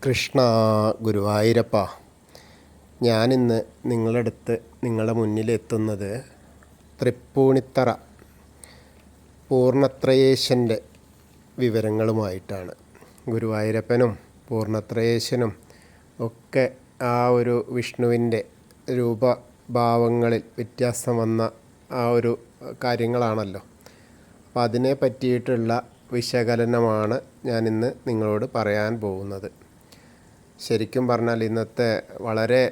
കൃഷ്ണ ഗുരുവായൂരപ്പ, ഞാനിന്ന് നിങ്ങളുടെ മുന്നിലെത്തുന്നത് തൃപ്പൂണിത്തറ പൂർണ്ണത്രയേശൻ്റെ വിവരങ്ങളുമായിട്ടാണ്. ഗുരുവായൂരപ്പനും പൂർണ്ണത്രയേശനും ഒക്കെ ആ ഒരു വിഷ്ണുവിൻ്റെ രൂപഭാവങ്ങളിൽ വ്യത്യാസം വന്ന ആ ഒരു കാര്യങ്ങളാണല്ലോ. അപ്പോൾ അതിനെ പറ്റിയിട്ടുള്ള വിശകലനമാണ് ഞാനിന്ന് നിങ്ങളോട് പറയാൻ പോകുന്നത്. ശരിക്കും പറഞ്ഞാൽ ഇന്നത്തെ വളരെ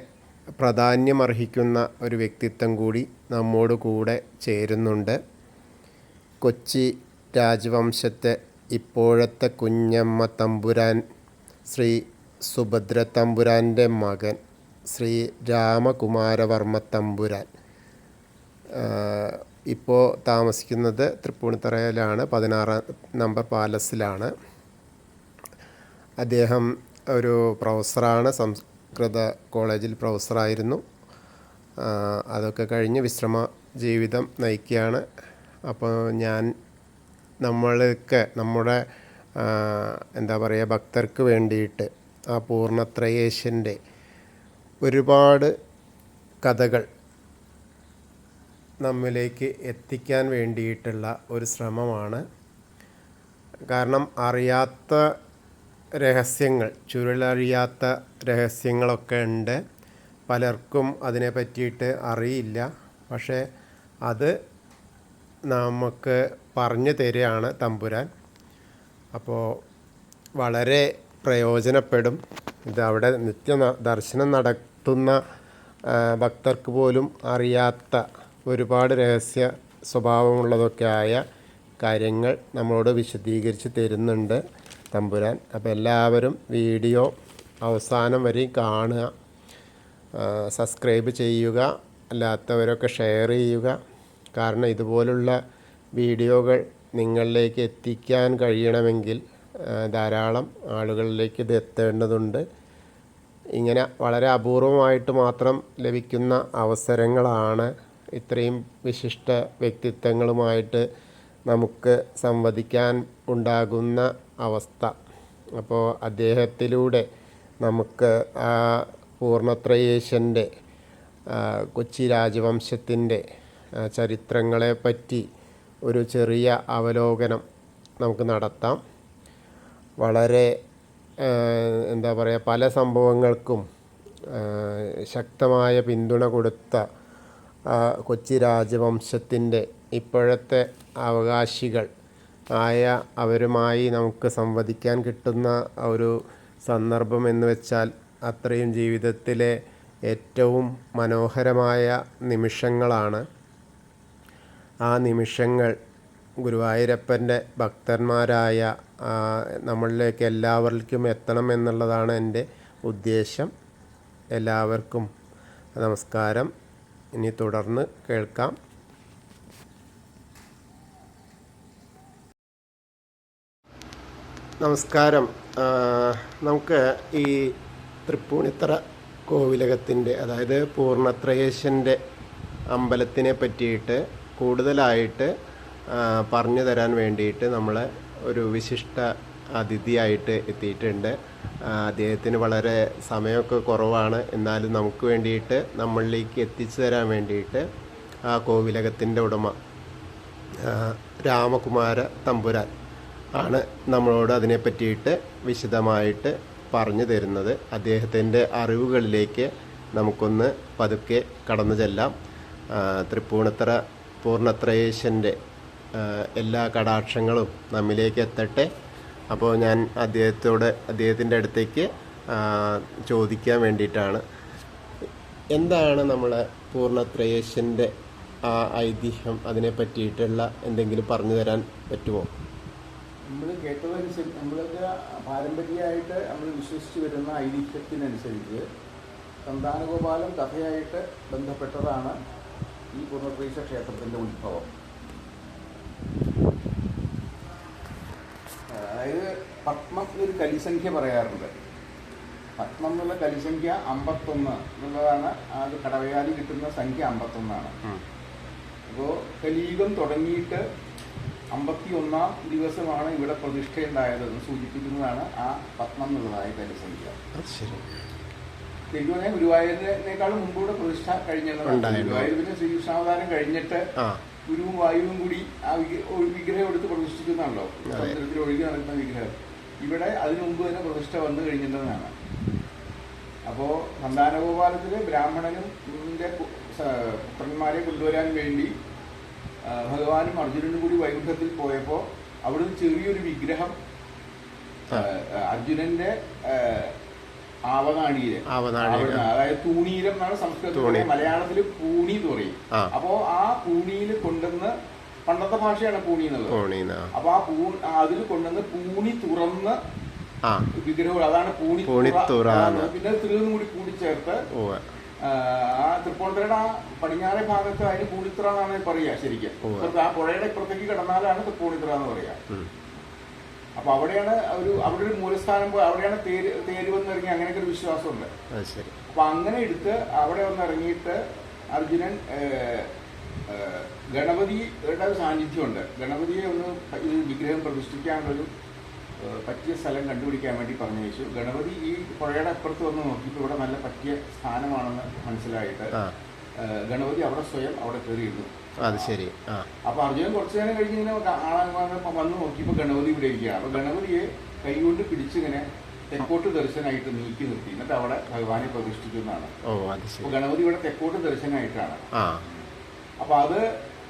പ്രാധാന്യമർഹിക്കുന്ന ഒരു വ്യക്തിത്വം കൂടി നമ്മോട് കൂടെ ചേരുന്നുണ്ട്. കൊച്ചി രാജവംശത്തെ ഇപ്പോഴത്തെ കുഞ്ഞമ്മ തമ്പുരാൻ ശ്രീ സുഭദ്ര തമ്പുരാൻ്റെ മകൻ ശ്രീ രാമകുമാരവർമ്മ തമ്പുരാൻ ഇപ്പോൾ താമസിക്കുന്നത് തൃപ്പൂണിത്തറയിലാണ്, 16 നമ്പർ പാലസിലാണ്. അദ്ദേഹം ഒരു പ്രൊഫസറാണ്, സംസ്കൃത കോളേജിൽ പ്രൊഫസറായിരുന്നു. അതൊക്കെ കഴിഞ്ഞ് വിശ്രമ ജീവിതം നയിക്കുകയാണ്. അപ്പോൾ നമ്മുടെ എന്താ പറയുക, ഭക്തർക്ക് വേണ്ടിയിട്ട് ആ പൂർണ്ണത്രയേശൻ്റെ ഒരുപാട് കഥകൾ നമ്മിലേക്ക് എത്തിക്കാൻ വേണ്ടിയിട്ടുള്ള ഒരു ശ്രമമാണ്. കാരണം അറിയാത്ത രഹസ്യങ്ങൾ, ചുരുളഴിയാത്ത രഹസ്യങ്ങളൊക്കെ ഉണ്ട്. പലർക്കും അതിനെ പറ്റിയിട്ട് അറിയില്ല. പക്ഷേ അത് നമുക്ക് പറഞ്ഞു തരികയാണ് തമ്പുരാൻ. അപ്പോൾ വളരെ പ്രയോജനപ്പെടും. ഇത് അവിടെ ദർശനം നടത്തുന്ന ഭക്തർക്ക് പോലും അറിയാത്ത ഒരുപാട് രഹസ്യ സ്വഭാവമുള്ളതൊക്കെ ആയ കാര്യങ്ങൾ നമ്മളോട് വിശദീകരിച്ച് തരുന്നുണ്ട് തമ്പുരാൻ. അപ്പോൾ എല്ലാവരും വീഡിയോ അവസാനം വരെ കാണുക, സബ്സ്ക്രൈബ് ചെയ്യുക, അല്ലാത്തവരൊക്കെ ഷെയർ ചെയ്യുക. കാരണം ഇതുപോലുള്ള വീഡിയോകൾ നിങ്ങളിലേക്ക് എത്തിക്കാൻ കഴിയണമെങ്കിൽ ധാരാളം ആളുകളിലേക്ക് ഇത് എത്തേണ്ടതുണ്ട്. ഇങ്ങനെ വളരെ അപൂർവമായിട്ട് മാത്രം ലഭിക്കുന്ന അവസരങ്ങളാണ് ഇത്രയും വിശിഷ്ട വ്യക്തിത്വങ്ങളുമായിട്ട് നമുക്ക് സംവദിക്കാൻ ഉണ്ടാകുന്ന അവസ്ഥ. അപ്പോൾ അദ്ദേഹത്തിലൂടെ നമുക്ക് ആ പൂർണ്ണത്രയേശൻ്റെ കൊച്ചി രാജവംശത്തിൻ്റെ ചരിത്രങ്ങളെപ്പറ്റി ഒരു ചെറിയ അവലോകനം നമുക്ക് നടത്താം. വളരെ എന്താ പറയുക, പല സംഭവങ്ങൾക്കും ശക്തമായ പിന്തുണ കൊടുത്ത കൊച്ചി രാജവംശത്തിൻ്റെ ഇപ്പോഴത്തെ അവകാശികൾ ആയ അവരുമായി നമുക്ക് സംവദിക്കാൻ കിട്ടുന്ന ഒരു സന്ദർഭം എന്ന് വെച്ചാൽ അത്രയും ജീവിതത്തിലെ ഏറ്റവും മനോഹരമായ നിമിഷങ്ങളാണ്. ആ നിമിഷങ്ങൾ ഗുരുവായൂരപ്പൻ്റെ ഭക്തന്മാരായ നമ്മളിലേക്ക് എല്ലാവർക്കും എത്തണം എന്നുള്ളതാണ് എൻ്റെ ഉദ്ദേശം. എല്ലാവർക്കും നമസ്കാരം. ഇനി തുടർന്ന് കേൾക്കാം. നമസ്കാരം. നമുക്ക് ഈ തൃപ്പൂണിത്തറ കോവിലകത്തിൻ്റെ, അതായത് പൂർണ്ണത്രയേശൻ്റെ അമ്പലത്തിനെ പറ്റിയിട്ട് കൂടുതലായിട്ട് പറഞ്ഞു തരാൻ വേണ്ടിയിട്ട് നമ്മൾ ഒരു വിശിഷ്ട അതിഥിയായിട്ട് എത്തിയിട്ടുണ്ട്. അദ്ദേഹത്തിന് വളരെ സമയമൊക്കെ കുറവാണ്. എന്നാലും നമുക്ക് വേണ്ടിയിട്ട് നമ്മളിലേക്ക് എത്തിച്ചു തരാൻ വേണ്ടിയിട്ട് ആ കോവിലകത്തിൻ്റെ ഉടമ രാമകുമാര തമ്പുരാൻ ആണ് നമ്മളോട് അതിനെ പറ്റിയിട്ട് വിശദമായിട്ട് പറഞ്ഞു തരുന്നത്. അദ്ദേഹത്തിൻ്റെ അറിവുകളിലേക്ക് നമുക്കൊന്ന് പതുക്കെ കടന്നു ചെല്ലാം. തൃപ്പൂണിത്തറ പൂർണ്ണത്രയേശൻ്റെ എല്ലാ കടാക്ഷങ്ങളും നമ്മിലേക്ക് എത്തട്ടെ. അപ്പോൾ ഞാൻ അദ്ദേഹത്തിൻ്റെ അടുത്തേക്ക് ചോദിക്കാൻ വേണ്ടിയിട്ടാണ്, എന്താണ് നമ്മളെ പൂർണ്ണത്രയേശൻ്റെ ആ ഐതിഹ്യം, അതിനെ പറ്റിയിട്ടുള്ള എന്തെങ്കിലും പറഞ്ഞു തരാൻ പറ്റുമോ? നമ്മൾ കേട്ടതനുസരിച്ച്, നമ്മൾക്ക് പാരമ്പര്യമായിട്ട് നമ്മൾ വിശ്വസിച്ച് വരുന്ന ഐതിഹ്യത്തിനനുസരിച്ച് സന്താനഗോപാലം കഥയായിട്ട് ബന്ധപ്പെട്ടതാണ് ഈ പൂർണ്ണത്രയീശ ക്ഷേത്രത്തിൻ്റെ ഉത്ഭവം. അതായത് പത്മം എന്നൊരു കലിസംഖ്യ പറയാറുണ്ട്. പത്മം എന്നുള്ള കലിസംഖ്യ 51 എന്നുള്ളതാണ്. അത് കടവയാതി കിട്ടുന്ന സംഖ്യ 51. അപ്പോൾ കലിയുഗം തുടങ്ങിയിട്ട് 51-ാം ദിവസമാണ് ഇവിടെ പ്രതിഷ്ഠയുണ്ടായതെന്ന് സൂചിപ്പിക്കുന്നതാണ് ആ പത്മം എന്നുള്ളതായ കലിസംഖ്യ. ശരിക്കും പറഞ്ഞാൽ ഗുരുവായൂരിനേക്കാളും മുമ്പ് ഇവിടെ പ്രതിഷ്ഠ കഴിഞ്ഞതാണ്. ഗുരുവായൂരിന് ശ്രീകൃഷ്ണാവതാരം കഴിഞ്ഞിട്ട് ഗുരുവും വായുവും കൂടി ആ വിഗ്രഹം എടുത്ത് പ്രതിഷ്ഠിക്കുന്നതാണല്ലോ, സമുദ്രത്തിൽ ഒഴുകി നടക്കുന്ന വിഗ്രഹം. ഇവിടെ അതിനു മുമ്പ് തന്നെ പ്രതിഷ്ഠ വന്നു കഴിഞ്ഞിട്ടുള്ളതാണ്. അപ്പോ സന്താനഗോപാലത്തില് ബ്രാഹ്മണനും പുത്രന്മാരെ കൊണ്ടുവരാൻ വേണ്ടി ഭഗവാനും അർജുനനും കൂടി വൈകുണ്ഠത്തിൽ പോയപ്പോ അവിടുന്ന് ചെറിയൊരു വിഗ്രഹം അർജുനന്റെ ആവനാഴിയില്, അതായത് തൂണീരം എന്നാണ് സംസ്കൃതത്തിൽ, മലയാളത്തില് പൂണി എന്ന് പറയും. അപ്പോ ആ പൂണിയിൽ കൊണ്ടുവന്ന്, പണ്ടത്തെ ഭാഷയാണ് പൂണി എന്നുള്ളത്, അപ്പൊ ആ അതിൽ കൊണ്ടുവന്ന് പൂണി തുറന്ന് വിഗ്രഹം, അതാണ് പൂണി. പിന്നെ തിരുവൊന്നും കൂടി കൂടിച്ചേർത്ത് ആ തൃപ്പൂണിത്തുറയുടെ ആ പടിഞ്ഞാറേ ഭാഗത്ത് അതിന് പൂണിത്തുറ എന്നാണ് പറയാ. ശരിക്കും ആ പുഴയുടെ ഇപ്പുറത്തേക്ക് കിടന്നാലാണ് തൃപ്പൂണിത്തുറ എന്ന് പറയാ. അപ്പൊ അവിടെയാണ് അവിടെ ഒരു മൂലസ്ഥാനം, അവിടെയാണ് തേര് വന്നിറങ്ങി, അങ്ങനെയൊക്കെ ഒരു വിശ്വാസമുണ്ട്. അപ്പൊ അങ്ങനെ എടുത്ത് അവിടെ വന്ന് ഇറങ്ങിയിട്ട് അർജുനൻ ഗണപതിയുടെ സാന്നിധ്യമുണ്ട്. ഗണപതിയെ ഒന്ന് ഈ വിഗ്രഹം പ്രതിഷ്ഠിക്കാനുള്ളൊരു പറ്റിയ സ്ഥലം കണ്ടുപിടിക്കാൻ വേണ്ടി പറഞ്ഞു വെച്ചു. ഗണപതി ഈ പുഴയുടെ അപ്പുറത്ത് വന്ന് നോക്കിയപ്പോൾ ഇവിടെ നല്ല പറ്റിയ സ്ഥാനമാണെന്ന് മനസ്സിലായിട്ട് ഗണപതി അവിടെ സ്വയം അവിടെ കയറിയിരുന്നു. അപ്പൊ അർജുനൻ കുറച്ചു നേരം കഴിഞ്ഞ് ഇങ്ങനെ വന്ന് നോക്കിയപ്പോൾ ഗണപതി ഇവിടെ ഇരിക്കുകയാണ്. അപ്പൊ ഗണപതിയെ കൈകൊണ്ട് പിടിച്ചിങ്ങനെ തെക്കോട്ട് ദർശനമായിട്ട് നീക്കി നിർത്തി, എന്നിട്ട് അവിടെ ഭഗവാനെ പ്രതിഷ്ഠിക്കുന്നതാണ്. അപ്പൊ ഗണപതി ഇവിടെ തെക്കോട്ട് ദർശനമായിട്ടാണ്. അപ്പൊ അത്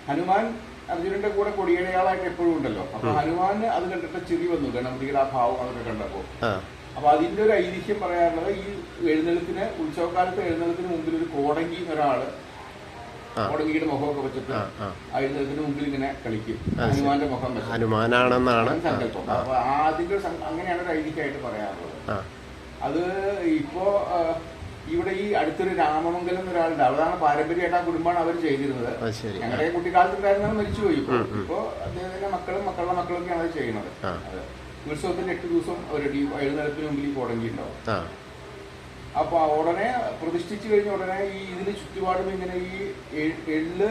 ഹനുമാൻ അർജുനന്റെ കൂടെ കൊടിയടയാളായിട്ട് എപ്പോഴും ഉണ്ടല്ലോ. അപ്പൊ ഹനുമാന് അത് കണ്ടിട്ട് ചിരി വന്നു, ഗണപതിയുടെ ആ ഭാവം അതൊക്കെ കണ്ടപ്പോ. അപ്പൊ അതിന്റെ ഒരു ഐതിഹ്യം പറയാറുള്ളത്, ഈ എഴുന്നള്ളത്തിന്, ഉത്സവകാലത്ത് എഴുന്നള്ളത്തിന് മുമ്പിൽ ഒരു കോടങ്കി ഒരാള് കോടങ്കിയുടെ മുഖമൊക്കെ വെച്ചിട്ട് ആ എഴുന്നള്ളത്തിന് മുമ്പിൽ ഇങ്ങനെ കളിക്കും. ഹനുമാന്റെ മുഖം വെച്ച് ഹനുമാനാണെന്നാണ് സങ്കല്പം. അപ്പൊ അതിന്റെ അങ്ങനെയാണ് ഒരു ഐതിഹ്യമായിട്ട് പറയാറുള്ളത്. അത് ഇപ്പോ ഇവിടെ ഈ അടുത്തൊരു രാമമംഗലം എന്നൊരാളുണ്ട്, അതാണ് പാരമ്പര്യമായിട്ട് ആ കുടുംബമാണ് അവർ ചെയ്തിരുന്നത്. ഞങ്ങളുടെ കുട്ടിക്കാലത്തുണ്ടായിരുന്നത് മരിച്ചുപോയി. ഇപ്പോ അദ്ദേഹത്തിന്റെ മക്കളും മക്കളുടെ മക്കളൊക്കെയാണ് അത് ചെയ്യുന്നത്. ഉത്സവത്തിന്റെ 8 ദിവസം അവരുടെ എഴുന്നള്ളത്തിന് മുമ്പിൽ ഈ കോടങ്ങിയുണ്ടാവും. അപ്പൊ ഉടനെ പ്രതിഷ്ഠിച്ചു കഴിഞ്ഞ ഉടനെ ഈ ഇതിന് ചുറ്റുപാടും ഇങ്ങനെ ഈ എള്ള്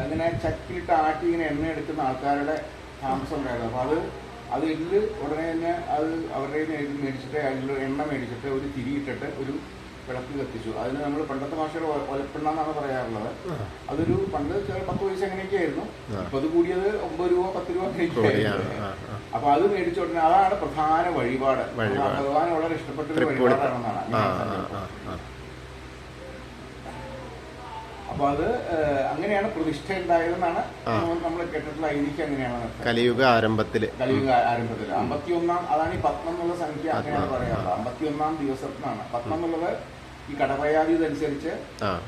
ഇങ്ങനെ ചക്കിലിട്ട് ആട്ടി ഇങ്ങനെ എണ്ണ എടുക്കുന്ന ആൾക്കാരുടെ താമസം ഉണ്ടായിരുന്നു. അപ്പൊ അത് എള്ള് ഉടനെ തന്നെ അത് അവരുടെ മേടിച്ചിട്ട് അതിൽ എണ്ണ മേടിച്ചിട്ട് ഒരു തിരിയിട്ടിട്ട് ഒരു വിളക്ക് കത്തിച്ചു. അതിന് നമ്മൾ പണ്ടത്തെ ഭാഷയുടെ ഒലപ്പെണ്ണ എന്നാണ് പറയാറുള്ളത്. അതൊരു പണ്ട് 10 പൈസ അങ്ങനെയൊക്കെ ആയിരുന്നു. ഇപ്പൊ അത് കൂടിയത് 9 രൂപ 10 രൂപ അങ്ങനെയൊക്കെയായിരുന്നു. അപ്പൊ അത് മേടിച്ച ഉടനെ അതാണ് പ്രധാന വഴിപാട്. ഭഗവാൻ വളരെ ഇഷ്ടപ്പെട്ട ഒരു വഴിപാടാണെന്നാണ്. അപ്പൊ അത് അങ്ങനെയാണ് പ്രതിഷ്ഠ ഉണ്ടായതെന്നാണ് നമ്മൾ കേട്ടിട്ടുള്ള ഐതിഹ്യം. അങ്ങനെയാണ് കലിയുഗ ആരംഭത്തില് 51-ാം, അതാണ് ഈ പത്മം എന്നുള്ള സംഖ്യ, അങ്ങനെയാണ് പറയാറുള്ളത്. 51-ാം ദിവസം എന്നാണ്. പത്മം എന്നുള്ളത് ഈ കടപയാതി ഇതനുസരിച്ച്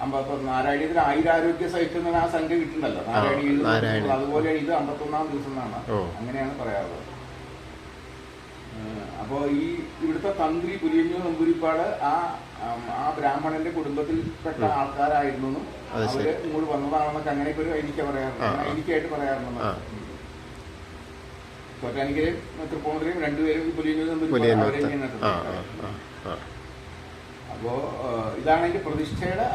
51, നാരായണീയത്തിൽ 1000 ആരോഗ്യ സഹിക്കുന്ന ആ സംഖ്യ കിട്ടുന്നല്ലോ, നാരായണീയ, അതുപോലെ ഇത് 51-ാം ദിവസം എന്നാണ്, അങ്ങനെയാണ് പറയാറുള്ളത്. അപ്പോ ഈ ഇവിടുത്തെ തന്ത്രി പുലിയന്നൂർ നമ്പൂരിപ്പാട് ആ ബ്രാഹ്മണന്റെ കുടുംബത്തിൽപ്പെട്ട ആൾക്കാരായിരുന്നു. അവര് ഇങ്ങോട്ട് വന്നതാണെന്നൊക്കെ അങ്ങനെയൊക്കെ ഒരു ഐതിഹ്യമായിട്ട് പറയാറുണ്ട്. ചോറ്റാനിക്കരയും തൃപ്പൂണിത്തുറയും രണ്ടുപേരും ഈ പുലിയന്നൂർ നമ്പൂരിപ്പാട്. അപ്പോ ഇതാണ് അതിന്റെ പ്രതിഷ്ഠയുടെ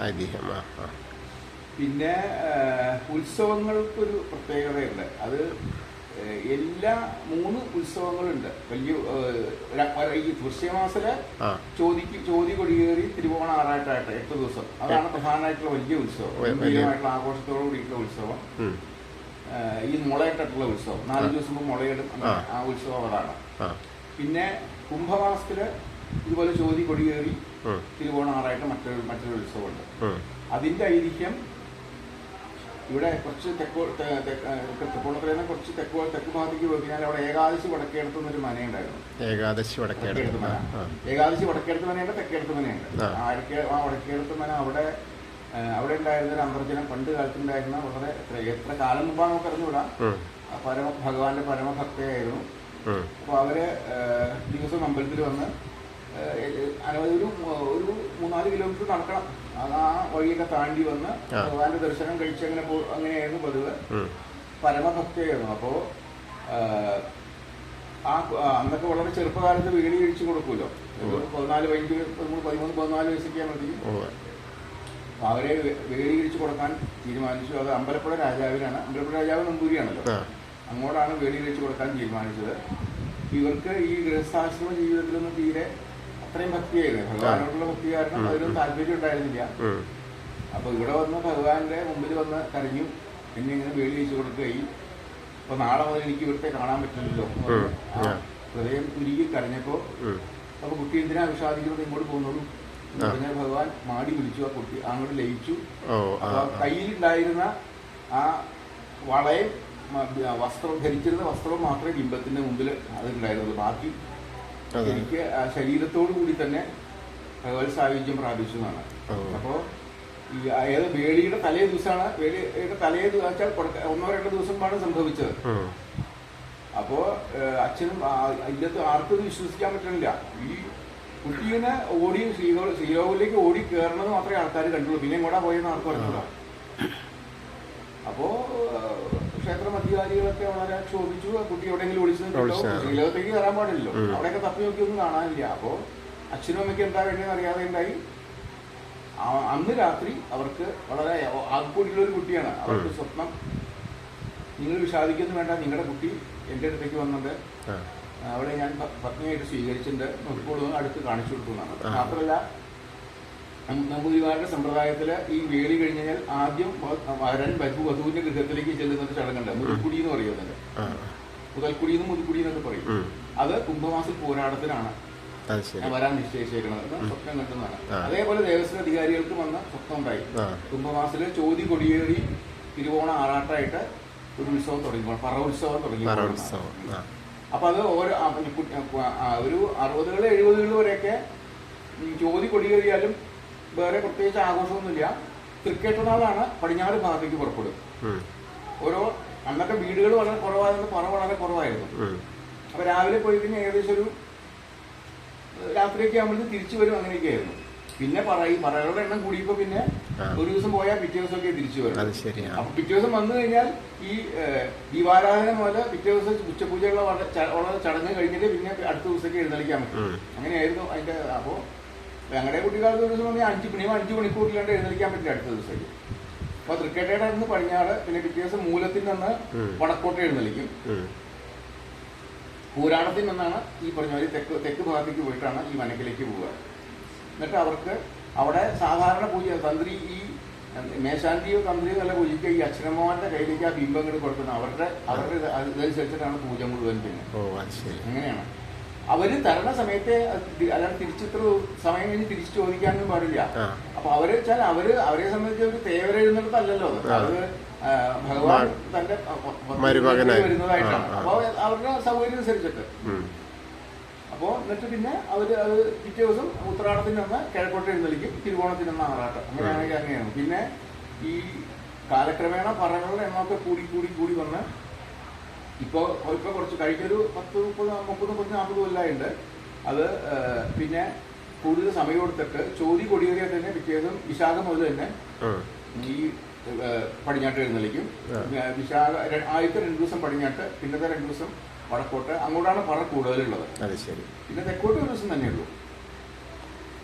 ഐതിഹ്യം. പിന്നെ ഉത്സവങ്ങൾക്കൊരു പ്രത്യേകതയുണ്ട്. അത് എല്ലാ 3 ഉത്സവങ്ങളുണ്ട്. വലിയ ഈ വൃശ്യമാസത്തില് ചോതി കൊടിയേറി തിരുവോണ ആറാട്ടായിട്ട് 8 ദിവസം, അതാണ് പ്രധാനമായിട്ടുള്ള വലിയ ഉത്സവം, ഗംഭീരമായിട്ടുള്ള ആഘോഷത്തോടു കൂടിയിട്ടുള്ള ഉത്സവം. ഈ മുളയിട്ടിട്ടുള്ള ഉത്സവം 4 ദിവസം മുമ്പ് മുളയിടും, ആ ഉത്സവം അതാണ്. പിന്നെ കുംഭമാസത്തില് ഇതുപോലെ ചോതി കൊടിയേറി തിരുവോണ ആറായിട്ട് മറ്റൊരു ഉത്സവമുണ്ട്. അതിന്റെ ഐതിഹ്യം ഇവിടെ കുറച്ച് തൃപ്പൂണിത്തുറയിൽ കുറച്ച് തെക്ക് ഭാഗത്തേക്ക് പോയി കഴിഞ്ഞാൽ അവിടെ ഏകാദശി വടക്കേടത്ത് എന്നൊരു മനയുണ്ടായിരുന്നു. ഏകാദശി വടക്കേടത്ത് മനയുണ്ട്, തെക്കേടത്ത് മനയുണ്ട്. ആ വടക്കേടത്ത് മന അവിടെ ഉണ്ടായിരുന്ന ഒരു അന്തർജനം, പണ്ട് കാലത്തുണ്ടായിരുന്ന വളരെ എത്ര കാലം മുമ്പാണ് നമുക്ക് അറിഞ്ഞുകൂടാ, ഭഗവാന്റെ പരമഭക്തയായിരുന്നു. അപ്പൊ അവര് ദിവസം അമ്പലത്തിൽ വന്ന് ഒരു 3-4 കിലോമീറ്റർ നടക്കണം. ആ വഴിയൊക്കെ താണ്ടി വന്ന് ഭഗവാന്റെ ദർശനം കഴിച്ച് അങ്ങനെയായിരുന്നു പതിവ്. പരമഭക്തയായിരുന്നു. അപ്പോ അന്നൊക്കെ വളരെ ചെറുപ്പകാലത്ത് വീടി കഴിച്ചു കൊടുക്കൂലോ. 14, 15, 13, 14 വയസ്സൊക്കെ ആകുമ്പോഴത്തേക്കും അപ്പോൾ അവരെ വേലി കഴിച്ച് കൊടുക്കാൻ തീരുമാനിച്ചു. അത് അമ്പലപ്പുഴ രാജാവിനാണ്. അമ്പലപ്പുഴ രാജാവ് നമ്പൂരിയാണല്ലോ, അങ്ങോട്ടാണ് വേലി കഴിച്ച് കൊടുക്കാൻ തീരുമാനിച്ചത്. ഇവർക്ക് ഈ ഗൃഹസ്ഥാശ്രമ ജീവിതത്തിലൊന്നും തീരെ അത്രയും ഭക്തിയായിരുന്നു, ഭഗവാനോടുള്ള ഭക്തി കാരണം അതിലൊന്നും താല്പര്യം ഉണ്ടായിരുന്നില്ല. അപ്പോൾ ഇവിടെ വന്ന് ഭഗവാന്റെ മുമ്പിൽ വന്ന് കരഞ്ഞു, എന്നെ ഇങ്ങനെ വേലി കഴിച്ച് കൊടുക്കുകയും അപ്പോൾ നാളെ മുതൽ എനിക്ക് ഇവിടുത്തെ കാണാൻ പറ്റില്ലല്ലോ, ഹൃദയം ഉരുകി കരഞ്ഞപ്പോൾ അപ്പോൾ കുട്ടി എന്തിനാ വിഷാദിക്കുന്നത്, ഇങ്ങോട്ട് പോകുന്നതും എന്ന് പറഞ്ഞാൽ ഭഗവാൻ മാടി വിളിച്ചു. ആ കുട്ടി അങ്ങോട്ട് ലയിച്ചു. അപ്പോൾ കയ്യിലുണ്ടായിരുന്ന ആ വളയും വസ്ത്രം ധരിച്ചിരുന്ന വസ്ത്രവും മാത്രമേ ബിംബത്തിന്റെ മുമ്പിൽ അതുണ്ടായിരുന്നുള്ളൂ. ബാക്കി എനിക്ക് ആ ശരീരത്തോടു കൂടി തന്നെ ഭഗവത് സായുജ്യം പ്രാപിച്ചു എന്നാണ്. അപ്പോൾ ഈ ഏത് വേളിയുടെ തലേ ദിവസമാണ്, വേളിയുടെ തലേ വെച്ചാൽ 1-2 ദിവസമാണ് സംഭവിച്ചത്. അപ്പോ അച്ഛനും ഇതിനകത്ത് ആർക്കും വിശ്വസിക്കാൻ പറ്റണില്ല. ഈ കുട്ടീനെ ഓടി ശ്രീകോവിലേക്ക് ഓടി കയറണമെന്ന് മാത്രമേ ആൾക്കാർ കണ്ടുള്ളൂ. പിന്നെ എങ്ങോട്ടാ പോയെന്ന് ആർക്കും അറിഞ്ഞില്ല. അപ്പോ ക്ഷേത്രം അധികാരികളൊക്കെ വളരെ ക്ഷോഭിച്ചു. കുട്ടി എവിടെയെങ്കിലും ഓടിച്ചിട്ടുണ്ടോ, ശ്രീലോകത്തേക്ക് കയറാൻ പാടില്ലല്ലോ, അവിടെയൊക്കെ തപ്പി നോക്കിയൊന്നും കാണാനില്ല. അപ്പോ അച്ഛനും അമ്മയ്ക്ക് എന്താ വേണ്ടതെന്ന് അറിയാതെ ഉണ്ടായി. അന്ന് രാത്രി അവർക്ക് വളരെ ആൾക്കൂടിയുള്ള ഒരു കുട്ടിയാണ്. അവർക്ക് സ്വപ്നം, നിങ്ങൾ വിഷാദിക്കൊന്നും വേണ്ട, നിങ്ങളുടെ കുട്ടി എൻ്റെ അടുത്തേക്ക് വന്നത് അവിടെ ഞാൻ പത്നിയായിട്ട് സ്വീകരിച്ചിട്ടുണ്ട്, നോക്കിക്കോളൂ, അടുത്ത് കാണിച്ചു കൊടുത്തു എന്നാണ്. മാത്രമല്ല നമ്പൂതിരിമാരുടെ സമ്പ്രദായത്തിൽ ഈ വേലി കഴിഞ്ഞ് കഴിഞ്ഞാൽ ആദ്യം വരൻ വധുവിന്റെ ഗൃഹത്തിലേക്ക് ചെല്ലുന്നത് ചടങ്ങുണ്ട്. മുതുക്കുടി എന്ന് പറയുന്നത്, മുതൽക്കുടി എന്നും മുതുക്കുടി എന്നൊക്കെ പറയും. അത് കുംഭമാസ പോരാട്ടത്തിനാണ് വരാൻ നിശ്ചയിച്ചേക്കുന്നത്, സ്വപ്നം കണ്ടെന്നാണ്. അതേപോലെ ദേവസ്വം അധികാരികൾക്ക് വന്ന സ്വപ്നം ഉണ്ടായി. കുംഭമാസത്തില് ചോതി കൊടിയേറി തിരുവോണ ആറാട്ടായിട്ട് ഒരു ഉത്സവം തുടങ്ങി, പറ ഉത്സവം തുടങ്ങി. അപ്പൊ അത് ഓരോ ഒരു 60-കൾ 70-കൾ വരെയൊക്കെ ചോതി കൊടിയേറിയാലും വേറെ പ്രത്യേകിച്ച് ആഘോഷമൊന്നുമില്ല. തൃക്കേട്ടനാളാണ് പടിഞ്ഞാറ് ഭാഗത്തേക്ക് പുറപ്പെടും. ഓരോ അന്നൊക്കെ വീടുകൾ വളരെ കുറവായിരുന്നു, പറ വളരെ കുറവായിരുന്നു. അപ്പൊ രാവിലെ പോയി കഴിഞ്ഞാൽ ഏകദേശം ഒരു രാത്രിയൊക്കെ ആകുമ്പോഴത്തേക്ക് തിരിച്ചു വരും, അങ്ങനെയൊക്കെ ആയിരുന്നു. പിന്നെ പറകളുടെ എണ്ണം കൂടിയപ്പോ പിന്നെ ഒരു ദിവസം പോയാൽ പിറ്റേ ദിവസമൊക്കെ തിരിച്ചു വരും. അപ്പൊ പിറ്റേ ദിവസം വന്നു കഴിഞ്ഞാൽ ഈ ദീപാരാധന പോലെ പിറ്റേ ദിവസം ഉച്ചപൂജയുള്ള വളരെ ചടങ്ങ് കഴിഞ്ഞിട്ട് പിന്നെ അടുത്ത ദിവസമൊക്കെ എഴുന്നള്ളിക്കാൻ പറ്റും. അങ്ങനെയായിരുന്നു അതിന്റെ. അപ്പോ ഞങ്ങളുടെ കുട്ടിക്കാലത്ത് ഒരു ദിവസം 5 മണിക്കൂറിലാണ്ട് എഴുന്നള്ളിക്കാൻ പറ്റില്ല അടുത്ത ദിവസത്തേക്ക്. അപ്പൊ തൃക്കേട്ടയുടെ നിന്ന് പടിഞ്ഞാറ്, പിന്നെ പിറ്റേ ദിവസം മൂലത്തിൽ നിന്ന് വടക്കോട്ട് എഴുന്നള്ളിക്കും. പുരാണത്തിൽ നിന്നാണ് ഈ പറഞ്ഞ പോലെ തെക്ക് ഭാഗത്തേക്ക് പോയിട്ടാണ് ഈ മനക്കിലേക്ക് പോവുക. എന്നിട്ട് അവർക്ക് അവിടെ സാധാരണ പൂജ തന്ത്രി, ഈ മേശാന്തിയോ തന്ത്രിയോ നല്ല പൂജയ്ക്ക് ഈ അച്ഛനമ്മമാരുടെ കയ്യിലേക്ക് ആ ബിംബം ഇങ്ങോട്ട് കൊടുക്കുന്നത്. അവരുടെ ഇതനുസരിച്ചിട്ടാണ് പൂജ മുഴുവൻ. പിന്നെ അങ്ങനെയാണ് അവര് തരണ സമയത്തെ, അല്ലാണ്ട് തിരിച്ചിത്ര സമയം കഴിഞ്ഞ് തിരിച്ചു ചോദിക്കാനൊന്നും പാടില്ല. അപ്പൊ അവര് വെച്ചാൽ അവരെ സംബന്ധിച്ച് ഒരു തേവരെഴുന്നിടത്തല്ലല്ലോ, അത് ഭഗവാൻ തന്റെ വരുന്നതായിട്ടാണ്. അപ്പൊ അവരുടെ സൗകര്യം അനുസരിച്ചിട്ട്. അപ്പോ എന്നിട്ട് പിന്നെ അവര് അത് പിറ്റേ ദിവസം ഉത്രാടത്തിന് നിന്ന് കിഴക്കോട്ട് എഴുന്നള്ളിക്കും, തിരുവോണത്തിന് നിന്ന് ആറാട്ടം. അങ്ങനെയാണ്. പിന്നെ ഈ കാലക്രമേണ പറകളുടെ എണ്ണമൊക്കെ കൂടി വന്ന് ഇപ്പൊ കുറച്ച് കഴിഞ്ഞൊരു 30-40 കൊല്ലമായിട്ടുണ്ട്. അത് പിന്നെ കൂടുതൽ സമയം എടുത്തിട്ട് ചോതി കൊടിയേറിയാൽ തന്നെ പിറ്റേ ദിവസം വിശാഖം മുതൽ തന്നെ ഈ പടിഞ്ഞാട്ട് എഴുന്നള്ളിക്കും. വിശാഖ ആദ്യത്തെ 2 ദിവസം പടിഞ്ഞാട്ട്, പിന്നത്തെ 2 ദിവസം വടക്കോട്ട്. അങ്ങോട്ടാണ് പറ കൂടുതലുള്ളത്. പിന്നെ തെക്കോട്ട് ഒരു ദിവസം തന്നെയുള്ളൂ.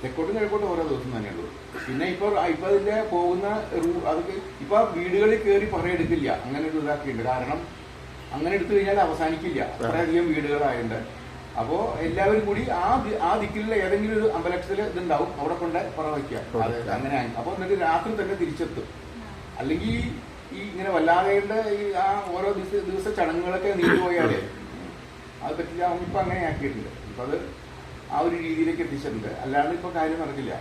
തെക്കോട്ടും കിഴക്കോട്ടും ഓരോ ദിവസം തന്നെയുള്ളൂ. പിന്നെ ഇപ്പൊ അതിന്റെ പോകുന്ന അതൊക്കെ ഇപ്പൊ വീടുകളിൽ കയറി പറയെടുക്കില്ല, അങ്ങനെ ഒരു ഇതാക്കിയിട്ടുണ്ട്. കാരണം അങ്ങനെ എടുത്തു കഴിഞ്ഞാൽ അവസാനിക്കില്ല, അത്രയധികം വീടുകളായുണ്ട്. അപ്പോ എല്ലാവരും കൂടി ആ ദിക്കിലുള്ള ഏതെങ്കിലും ഒരു അമ്പലക്ഷത്തില് ഇതുണ്ടാവും, അവിടെ കൊണ്ട് പറ വയ്ക്കുക. അങ്ങനെ അപ്പൊ എന്നിട്ട് രാത്രി തന്നെ തിരിച്ചെത്തും. അല്ലെങ്കിൽ ഈ ഇങ്ങനെ വല്ലാതെ ഈ ആ ഓരോ ദിവസ ചടങ്ങുകളൊക്കെ നീണ്ടുപോയാലേ അത് പറ്റില്ല. ഇപ്പൊ അങ്ങനെ ആക്കിയിട്ടുണ്ട്. ഇപ്പൊ അത് ആ ഒരു രീതിയിലേക്ക് എത്തിച്ചിട്ടുണ്ട്. അല്ലാണ്ട് ഇപ്പൊ കാര്യം നടക്കില്ല.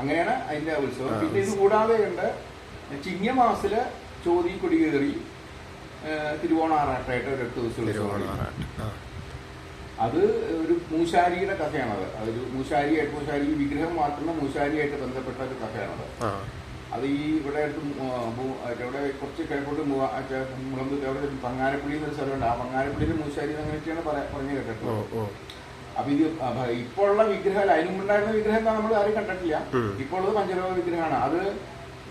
അങ്ങനെയാണ് അതിന്റെ ഉത്സവം. പിന്നെ ഇത് കൂടാതെ ഉണ്ട് ചിങ്ങമാസില് ചോതി കൊടികേറി തിരുവോണ ആറാട്ടായിട്ട് ഒരു 8 ദിവസം ഉത്സവം. അത് ഒരു മൂശാരിയുടെ കഥയാണത്. അതൊരു മൂശാരി വിഗ്രഹം മാറ്റുന്ന മൂശാരിയായിട്ട് ബന്ധപ്പെട്ട ഒരു കഥയാണത്. അത് ഈ ഇവിടെ ഇവിടെ കുറച്ച് കിഴക്കോട്ട് മുളമ്പ് അവിടെ പങ്ങാരപ്പള്ളി എന്നൊരു സ്ഥലമുണ്ട്. ആ പങ്ങാരപ്പള്ളിയിലെ മൂശാരി അങ്ങനെയൊക്കെയാണ് പറഞ്ഞു കേട്ടിട്ടുള്ളത്. അപ്പൊ ഇത് ഇപ്പോൾ ഉള്ള വിഗ്രഹം അല്ല, അതിനുമുണ്ടായിരുന്ന വിഗ്രഹം എന്താ നമ്മൾ ആരും കണ്ടിട്ടില്ല. ഇപ്പോൾ ഉള്ളത് പഞ്ചലോഹ വിഗ്രഹമാണ്. അത്